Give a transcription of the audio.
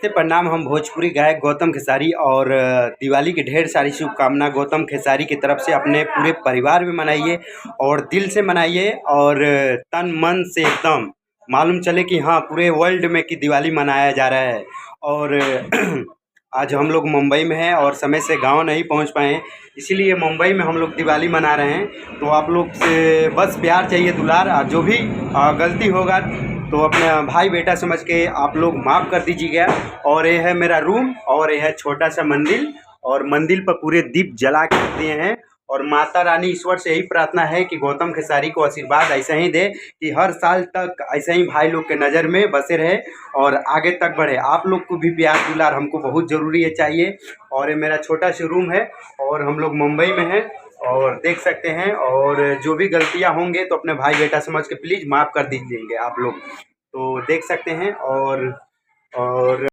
नमस्ते प्रणाम। हम भोजपुरी गायक गौतम खेसारी और दिवाली की ढेर सारी शुभकामना गौतम खेसारी की तरफ से अपने पूरे परिवार में मनाइए और दिल से मनाइए और तन मन से एकदम मालूम चले कि हाँ पूरे वर्ल्ड में कि दिवाली मनाया जा रहा है। और आज हम लोग मुंबई में हैं और समय से गांव नहीं पहुंच पाए हैं, इसीलिए मुंबई में हम लोग दिवाली मना रहे हैं। तो आप लोग से बस प्यार चाहिए, दुलार। जो भी गलती होगा तो अपने भाई बेटा समझ के आप लोग माफ़ कर दीजिएगा। और ये है मेरा रूम और ये है छोटा सा मंदिर, और मंदिर पर पूरे दीप जला के रख दिए हैं। और माता रानी ईश्वर से यही प्रार्थना है कि गौतम खेसारी को आशीर्वाद ऐसा ही दे कि हर साल तक ऐसे ही भाई लोग के नज़र में बसे रहे और आगे तक बढ़े। आप लोग को भी प्यार दुलार हमको बहुत ज़रूरी है, चाहिए। और ये मेरा छोटा सा रूम है और हम लोग मुंबई में हैं और देख सकते हैं। और जो भी गलतियां होंगे तो अपने भाई बेटा समझ के प्लीज़ माफ़ कर दीजिएंगे आप लोग। तो देख सकते हैं। और